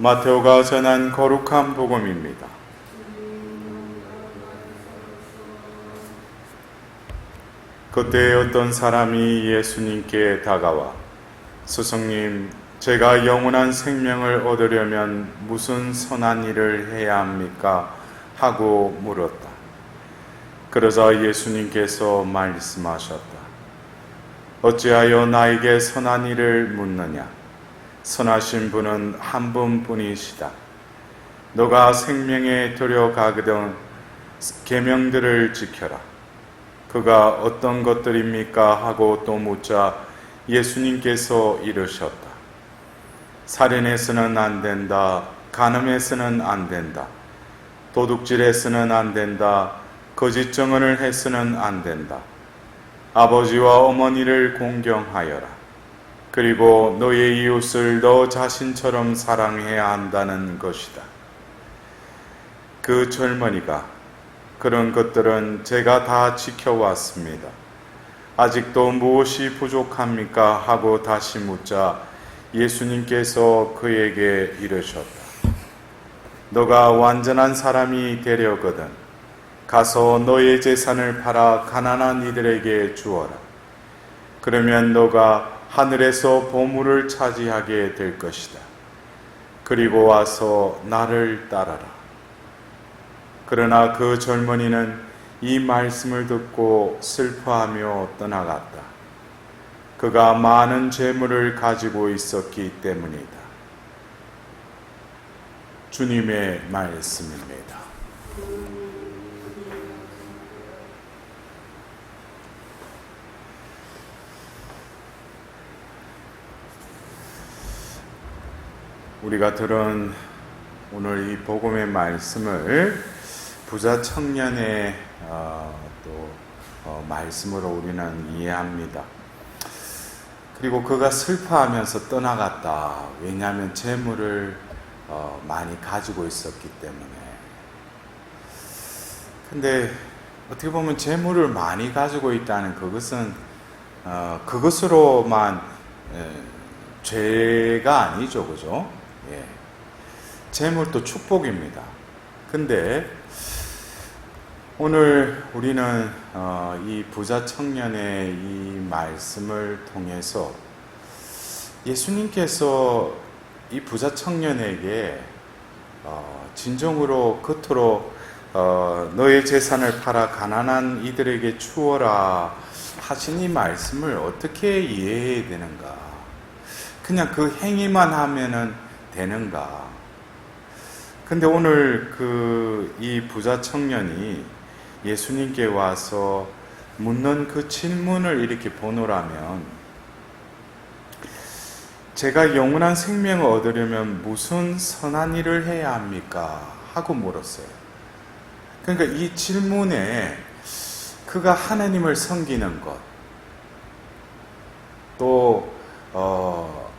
마테오가 전한 거룩한 복음입니다. 그때 어떤 사람이 예수님께 다가와 스승님, 제가 영원한 생명을 얻으려면 무슨 선한 일을 해야 합니까? 하고 물었다. 그러자 예수님께서 말씀하셨다. 어찌하여 나에게 선한 일을 묻느냐? 선하신 분은 한 분뿐이시다. 너가 생명에 들어가거든 계명들을 지켜라. 그가 어떤 것들입니까? 하고 또 묻자 예수님께서 이르셨다. 살인해서는 안 된다. 간음해서는 안 된다. 도둑질해서는 안 된다. 거짓 증언을 해서는 안 된다. 아버지와 어머니를 공경하여라. 그리고 너의 이웃을 너 자신처럼 사랑해야 한다는 것이다. 그 젊은이가 그런 것들은 제가 다 지켜왔습니다. 아직도 무엇이 부족합니까? 하고 다시 묻자 예수님께서 그에게 이르셨다. 너가 완전한 사람이 되려거든 가서 너의 재산을 팔아 가난한 이들에게 주어라. 그러면 너가 하늘에서 보물을 차지하게 될 것이다. 그리고 와서 나를 따라라. 그러나 그 젊은이는 이 말씀을 듣고 슬퍼하며 떠나갔다. 그가 많은 재물을 가지고 있었기 때문이다. 주님의 말씀입니다. 우리가 들은 오늘 이 복음의 말씀을 부자 청년의 말씀으로 우리는 이해합니다. 그리고 그가 슬퍼하면서 떠나갔다. 왜냐하면 재물을 많이 가지고 있었기 때문에. 근데 어떻게 보면 재물을 많이 가지고 있다는 그것은 그것으로만 죄가 아니죠, 그죠? 예. 재물도 축복입니다. 근데 오늘 우리는 이 부자 청년의 이 말씀을 통해서 예수님께서 이 부자 청년에게 진정으로 겉으로 너의 재산을 팔아 가난한 이들에게 주어라 하신 이 말씀을 어떻게 이해해야 되는가? 그냥 그 행위만 하면은 되는가? 근데 오늘 이 부자 청년이 예수님께 와서 묻는 그 질문을 이렇게 보노라면, 제가 영원한 생명을 얻으려면 무슨 선한 일을 해야 합니까? 하고 물었어요. 그러니까 이 질문에 그가 하나님을 섬기는 것, 또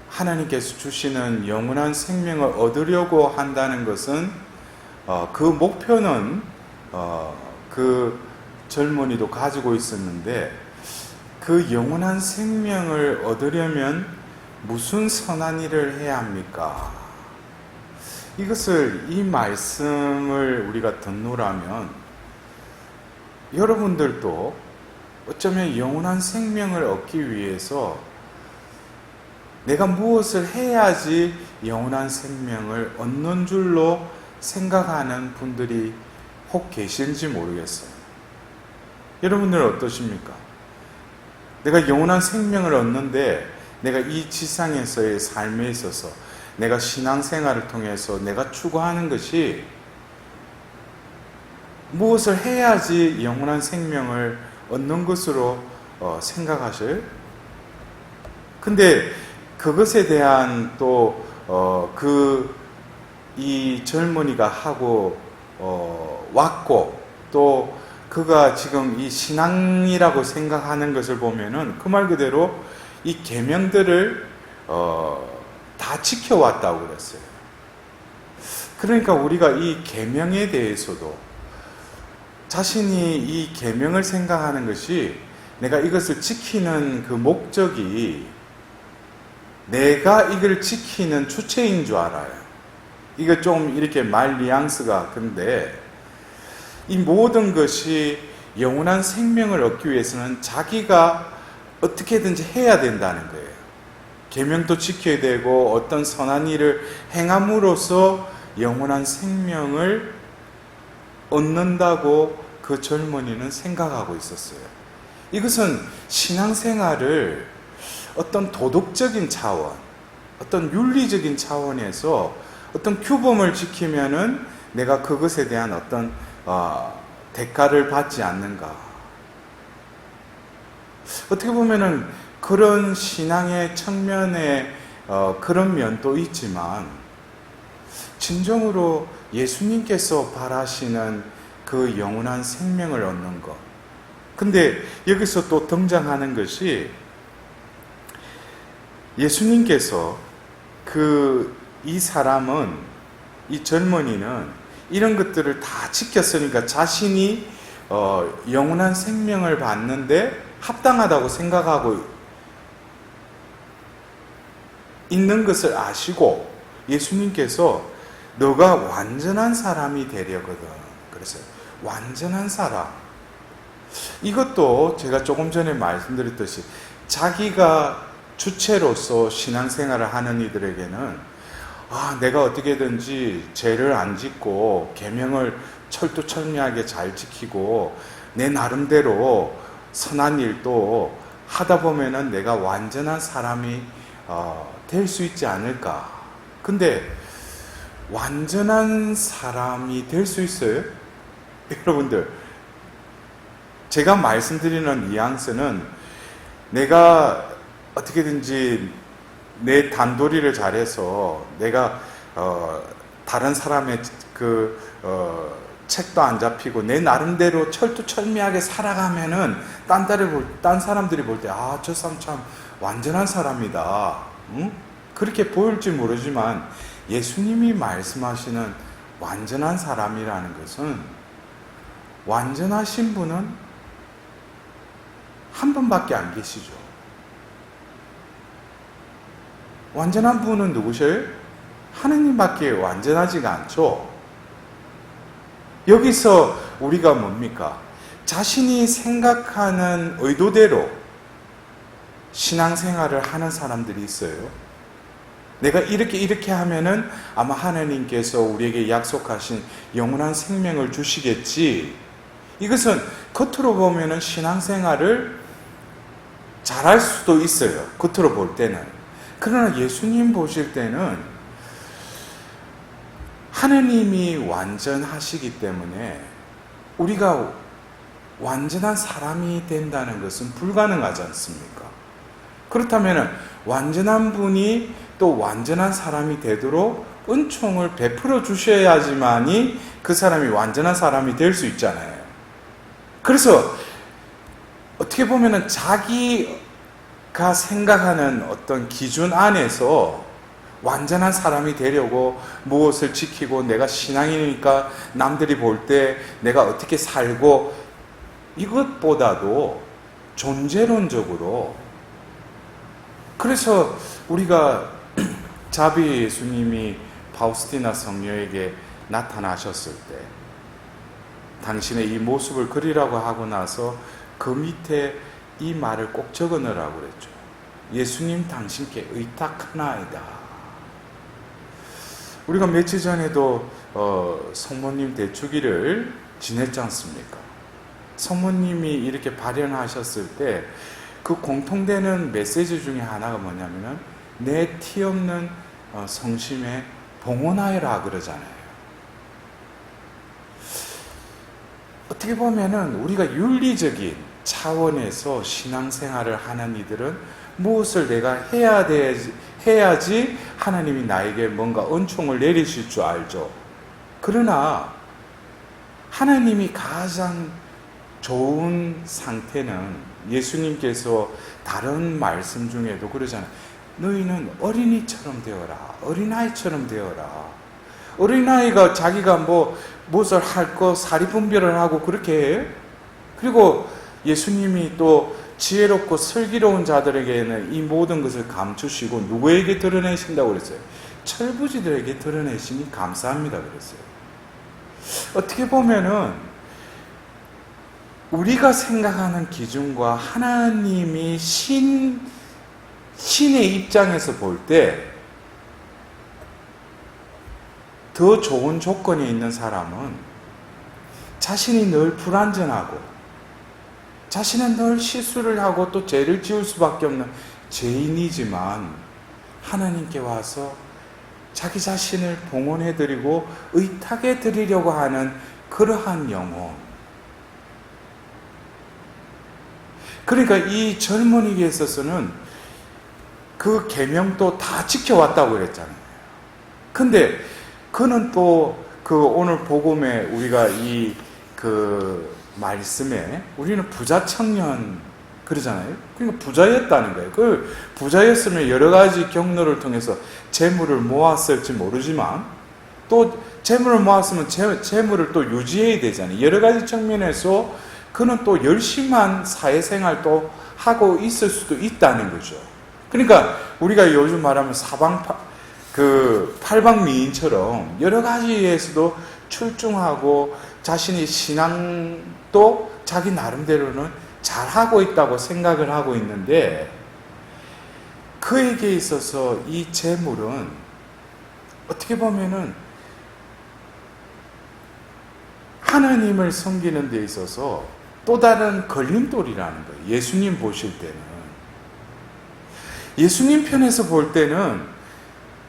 하나님께서 주시는 영원한 생명을 얻으려고 한다는 것은 그 목표는 그 젊은이도 가지고 있었는데, 그 영원한 생명을 얻으려면 무슨 선한 일을 해야 합니까? 이것을, 이 말씀을 우리가 듣노라면 여러분들도 어쩌면 영원한 생명을 얻기 위해서 내가 무엇을 해야지 영원한 생명을 얻는 줄로 생각하는 분들이 혹 계신지 모르겠어요. 여러분들은 어떠십니까? 내가 영원한 생명을 얻는데 내가 이 지상에서의 삶에 있어서 내가 신앙생활을 통해서 내가 추구하는 것이 무엇을 해야지 영원한 생명을 얻는 것으로 생각하실? 근데 그것에 대한 또 이 젊은이가 하고 왔고, 또 그가 지금 이 신앙이라고 생각하는 것을 보면은 그 말 그대로 이 계명들을 다 지켜왔다고 그랬어요. 그러니까 우리가 이 계명에 대해서도 자신이 이 계명을 생각하는 것이, 내가 이것을 지키는 그 목적이 내가 이걸 지키는 주체인 줄 알아요. 이거 좀 이렇게 말 뉘앙스가 근데 이 모든 것이 영원한 생명을 얻기 위해서는 자기가 어떻게든지 해야 된다는 거예요. 계명도 지켜야 되고 어떤 선한 일을 행함으로써 영원한 생명을 얻는다고 그 젊은이는 생각하고 있었어요. 이것은 신앙생활을 어떤 도덕적인 차원, 어떤 윤리적인 차원에서 어떤 규범을 지키면은 내가 그것에 대한 어떤 대가를 받지 않는가. 어떻게 보면은 그런 신앙의 측면에 그런 면도 있지만 진정으로 예수님께서 바라시는 그 영원한 생명을 얻는 것. 근데 여기서 또 등장하는 것이 예수님께서 이 사람은, 이 젊은이는 이런 것들을 다 지켰으니까 자신이 영원한 생명을 받는데 합당하다고 생각하고 있는 것을 아시고 예수님께서 너가 완전한 사람이 되려거든. 그래서 완전한 사람. 이것도 제가 조금 전에 말씀드렸듯이 자기가 주체로서 신앙생활을 하는 이들에게는 내가 어떻게든지 죄를 안 짓고 계명을 철두철미하게 잘 지키고 내 나름대로 선한 일도 하다 보면은 내가 완전한 사람이 될 수 있지 않을까. 근데 완전한 사람이 될 수 있어요? 여러분들, 제가 말씀드리는 뉘앙스는 내가 어떻게든지 내 단도리를 잘해서 내가 다른 사람의 책도 안 잡히고 내 나름대로 철두철미하게 살아가면은 딴 사람들이 볼 때 저 사람 참 완전한 사람이다. 응? 그렇게 보일지 모르지만 예수님이 말씀하시는 완전한 사람이라는 것은 완전하신 분은 한 분밖에 안 계시죠. 완전한 분은 누구셔요? 하느님밖에 완전하지가 않죠. 여기서 우리가 뭡니까? 자신이 생각하는 의도대로 신앙생활을 하는 사람들이 있어요. 내가 이렇게 하면은 아마 하나님께서 우리에게 약속하신 영원한 생명을 주시겠지. 이것은 겉으로 보면은 신앙생활을 잘할 수도 있어요. 겉으로 볼 때는. 그러나 예수님 보실 때는 하느님이 완전하시기 때문에 우리가 완전한 사람이 된다는 것은 불가능하지 않습니까? 그렇다면 완전한 분이 또 완전한 사람이 되도록 은총을 베풀어 주셔야지만이 그 사람이 완전한 사람이 될 수 있잖아요. 그래서 어떻게 보면 자기가 생각하는 어떤 기준 안에서 완전한 사람이 되려고 무엇을 지키고 내가 신앙이니까 남들이 볼 때 내가 어떻게 살고 이것보다도 존재론적으로 그래서 우리가 자비 예수님이 파우스티나 성녀에게 나타나셨을 때 당신의 이 모습을 그리라고 하고 나서 그 밑에 이 말을 꼭 적어 넣으라고 그랬죠. 예수님 당신께 의탁하나이다. 우리가 며칠 전에도 성모님 대축일을 지냈지 않습니까? 성모님이 이렇게 발현하셨을 때 그 공통되는 메시지 중에 하나가 뭐냐면은 내 티 없는 성심에 봉헌하여라 그러잖아요. 어떻게 보면은 우리가 윤리적인 차원에서 신앙생활을 하는 이들은 무엇을 내가 해야지 하나님이 나에게 뭔가 은총을 내리실 줄 알죠. 그러나 하나님이 가장 좋은 상태는 예수님께서 다른 말씀 중에도 그러잖아요. 너희는 어린이처럼 되어라. 어린아이처럼 되어라. 어린아이가 자기가 무엇을 할 거 사리분별을 하고 그렇게 해요. 그리고 예수님이 또 지혜롭고 슬기로운 자들에게는 이 모든 것을 감추시고 누구에게 드러내신다고 그랬어요? 철부지들에게 드러내시니 감사합니다 그랬어요. 어떻게 보면은 우리가 생각하는 기준과 하나님이 신의 입장에서 볼 때 더 좋은 조건에 있는 사람은 자신이 늘 불완전하고 자신은 늘 실수를 하고 또 죄를 지을 수밖에 없는 죄인이지만 하나님께 와서 자기 자신을 봉헌해드리고 의탁해 드리려고 하는 그러한 영혼. 그러니까 이 젊은이에 있어서는 그 계명도 다 지켜왔다고 그랬잖아요. 근데 그는 또 그 오늘 복음에 우리가 이 그 말씀에 우리는 부자 청년 그러잖아요. 그러니까 부자였다는 거예요. 그 부자였으면 여러 가지 경로를 통해서 재물을 모았을지 모르지만 또 재물을 모았으면 재물을 또 유지해야 되잖아요. 여러 가지 측면에서 그는 또 열심한 사회생활도 하고 있을 수도 있다는 거죠. 그러니까 우리가 요즘 말하면 팔방미인처럼 여러 가지에서도 출중하고 자신의 신앙도 자기 나름대로는 잘하고 있다고 생각을 하고 있는데 그에게 있어서 이 재물은 어떻게 보면은 하나님을 섬기는 데 있어서 또 다른 걸림돌이라는 거예요. 예수님 보실 때는. 예수님 편에서 볼 때는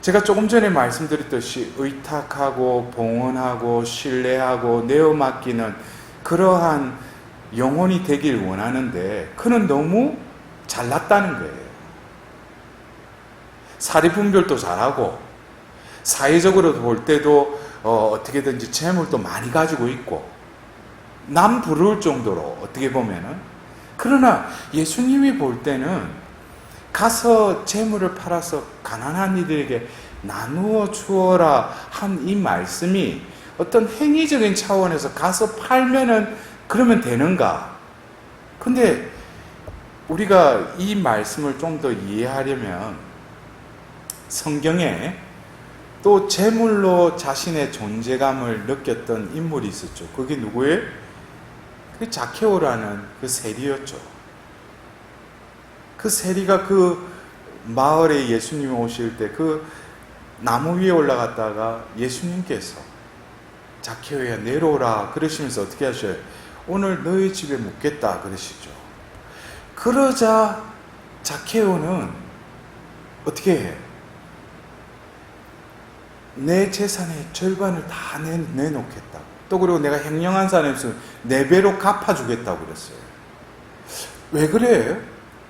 제가 조금 전에 말씀드렸듯이 의탁하고 봉헌하고 신뢰하고 내어맡기는 그러한 영혼이 되길 원하는데 그는 너무 잘났다는 거예요. 사리분별도 잘하고 사회적으로 볼 때도 어떻게든지 재물도 많이 가지고 있고 남 부러울 정도로 어떻게 보면은 그러나 예수님이 볼 때는 가서 재물을 팔아서 가난한 이들에게 나누어 주어라 한 이 말씀이 어떤 행위적인 차원에서 가서 팔면은 그러면 되는가? 근데 우리가 이 말씀을 좀 더 이해하려면 성경에 또 재물로 자신의 존재감을 느꼈던 인물이 있었죠. 그게 누구예요? 그 자케오라는 그 세리였죠. 그 세리가 그 마을에 예수님이 오실 때 그 나무 위에 올라갔다가 예수님께서 자케오야 내려오라 그러시면서 어떻게 하셔요? 오늘 너희 집에 묵겠다 그러시죠. 그러자 자케오는 어떻게 해? 내 재산의 절반을 다 내놓겠다. 또 그리고 내가 행령한 사람에서 4배로 갚아주겠다고 그랬어요. 왜 그래요?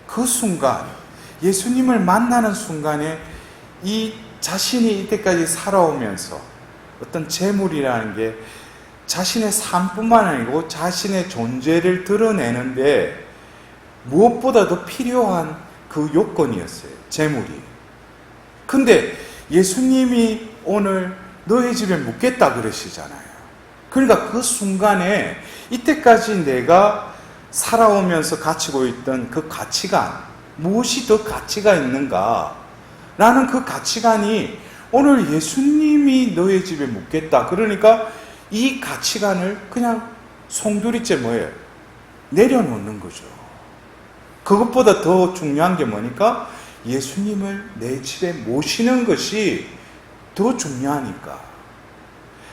그 순간 예수님을 만나는 순간에 이 자신이 이때까지 살아오면서 어떤 재물이라는 게 자신의 삶뿐만 아니고 자신의 존재를 드러내는데 무엇보다도 필요한 그 요건이었어요. 재물이. 근데 예수님이 오늘 너희 집에 묵겠다 그러시잖아요. 그러니까 그 순간에 이때까지 내가 살아오면서 가지고 있던 그 가치관, 무엇이 더 가치가 있는가? 라는 그 가치관이 오늘 예수님이 너의 집에 묵겠다. 그러니까 이 가치관을 그냥 송두리째 뭐예요? 내려놓는 거죠. 그것보다 더 중요한 게 뭐니까? 예수님을 내 집에 모시는 것이 더 중요하니까.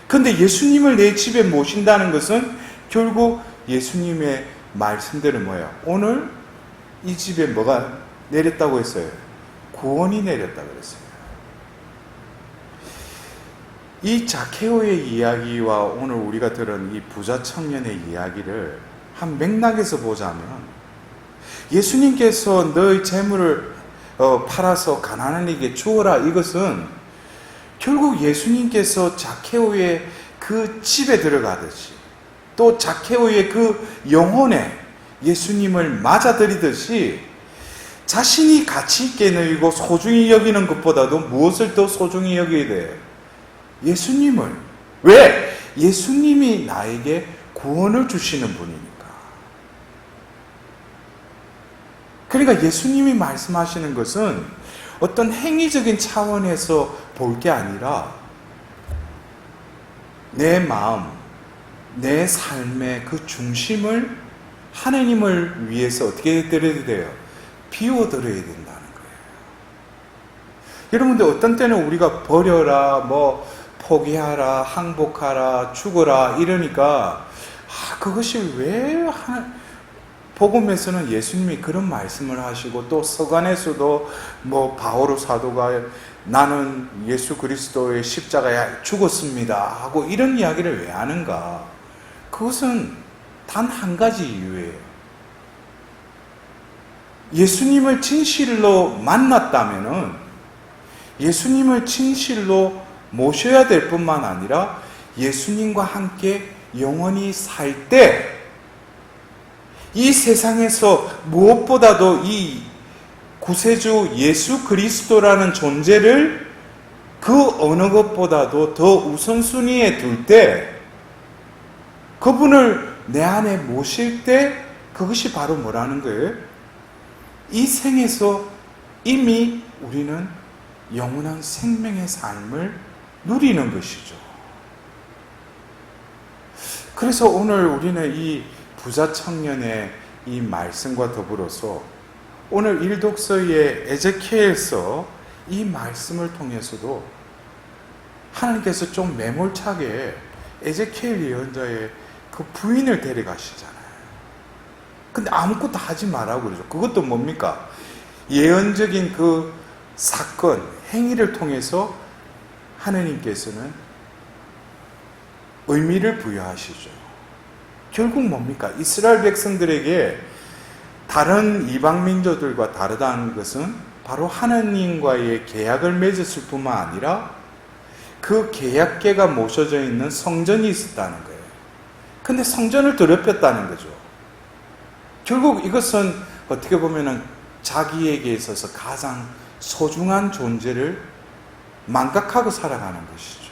근데 예수님을 내 집에 모신다는 것은 결국 예수님의 말씀대로 뭐예요? 오늘 이 집에 뭐가 내렸다고 했어요? 구원이 내렸다고 그랬어요. 이 자케오의 이야기와 오늘 우리가 들은 이 부자 청년의 이야기를 한 맥락에서 보자면 예수님께서 너의 재물을 팔아서 가난한 이에게 주어라 이것은 결국 예수님께서 자케오의 그 집에 들어가듯이 또 자케오의 그 영혼에 예수님을 맞아들이듯이 자신이 가치 있게 여기고 소중히 여기는 것보다도 무엇을 더 소중히 여기게 돼요? 예수님을. 왜? 예수님이 나에게 구원을 주시는 분이니까. 그러니까 예수님이 말씀하시는 것은 어떤 행위적인 차원에서 볼 게 아니라 내 마음, 내 삶의 그 중심을 하나님을 위해서 어떻게 드려야 돼요? 비워드려야 된다는 거예요. 여러분들 어떤 때는 우리가 버려라, 포기하라, 항복하라, 죽어라 이러니까 그것이 왜 복음에서는 예수님이 그런 말씀을 하시고 또 서간에서도 바오로 사도가 나는 예수 그리스도의 십자가에 죽었습니다 하고 이런 이야기를 왜 하는가? 그것은 단 한 가지 이유예요. 예수님을 진실로 만났다면은 예수님을 진실로 모셔야 될 뿐만 아니라 예수님과 함께 영원히 살 때 이 세상에서 무엇보다도 이 구세주 예수 그리스도라는 존재를 그 어느 것보다도 더 우선순위에 둘 때 그분을 내 안에 모실 때 그것이 바로 뭐라는 거예요? 이 생에서 이미 우리는 영원한 생명의 삶을 누리는 것이죠. 그래서 오늘 우리는 이 부자 청년의 이 말씀과 더불어서 오늘 일독서의 에제키엘서 이 말씀을 통해서도 하나님께서 좀 매몰차게 에제키엘 예언자의 그 부인을 데려가시잖아요. 근데 아무것도 하지 말라고 그러죠. 그것도 뭡니까? 예언적인 그 사건, 행위를 통해서 하나님께서는 의미를 부여하시죠. 결국 뭡니까? 이스라엘 백성들에게 다른 이방 민족들과 다르다는 것은 바로 하나님과의 계약을 맺었을 뿐만 아니라 그 계약궤가 모셔져 있는 성전이 있었다는 거예요. 근데 성전을 더럽혔다는 거죠. 결국 이것은 어떻게 보면 자기에게 있어서 가장 소중한 존재를 망각하고 살아가는 것이죠.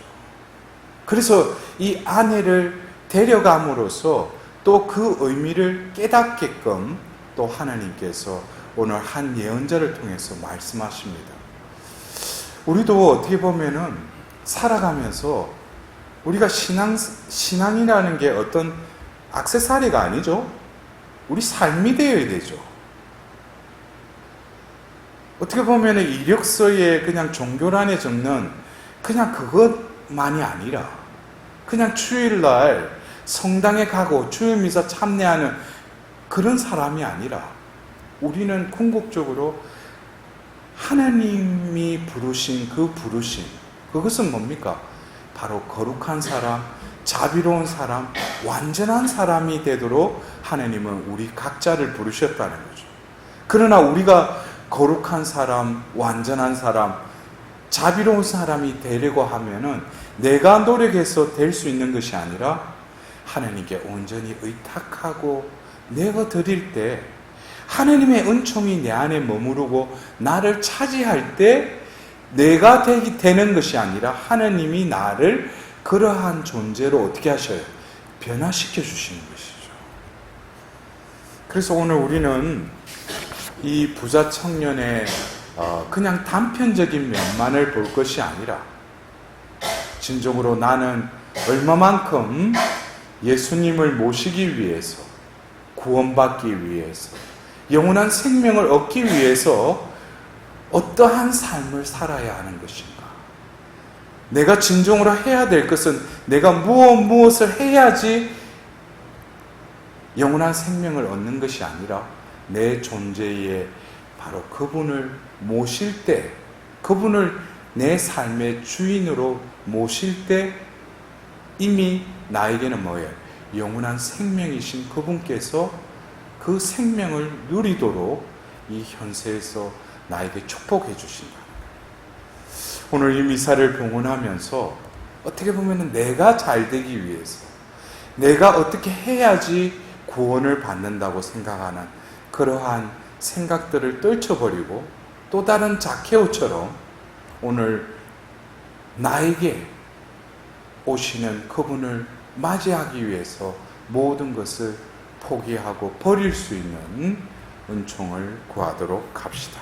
그래서 이 아내를 데려감으로써 또 그 의미를 깨닫게끔 또 하나님께서 오늘 한 예언자를 통해서 말씀하십니다. 우리도 어떻게 보면은 살아가면서 우리가 신앙이라는 게 어떤 액세서리가 아니죠. 우리 삶이 되어야 되죠. 어떻게 보면 이력서에 그냥 종교란에 적는 그냥 그것만이 아니라 그냥 주일날 성당에 가고 주일 미사 참여하는 그런 사람이 아니라 우리는 궁극적으로 하나님이 부르신 그 부르심, 그것은 뭡니까? 바로 거룩한 사람, 자비로운 사람, 완전한 사람이 되도록 하나님은 우리 각자를 부르셨다는 거죠. 그러나 우리가 거룩한 사람, 완전한 사람, 자비로운 사람이 되려고 하면은 내가 노력해서 될 수 있는 것이 아니라 하나님께 온전히 의탁하고 내가 드릴 때 하나님의 은총이 내 안에 머무르고 나를 차지할 때 내가 되는 것이 아니라 하나님이 나를 그러한 존재로 어떻게 하셔요? 변화시켜 주시는 것이죠. 그래서 오늘 우리는 이 부자 청년의 그냥 단편적인 면만을 볼 것이 아니라 진정으로 나는 얼마만큼 예수님을 모시기 위해서, 구원받기 위해서, 영원한 생명을 얻기 위해서 어떠한 삶을 살아야 하는 것인가? 내가 진정으로 해야 될 것은 내가 무엇을 해야지 영원한 생명을 얻는 것이 아니라 내 존재에 바로 그분을 모실 때, 그분을 내 삶의 주인으로 모실 때 이미 나에게는 뭐예요? 영원한 생명이신 그분께서 그 생명을 누리도록 이 현세에서 나에게 축복해 주신다. 오늘 이 미사를 봉헌하면서 어떻게 보면 내가 잘 되기 위해서 내가 어떻게 해야지 구원을 받는다고 생각하는 그러한 생각들을 떨쳐버리고 또 다른 자케오처럼 오늘 나에게 오시는 그분을 맞이하기 위해서 모든 것을 포기하고 버릴 수 있는 은총을 구하도록 합시다.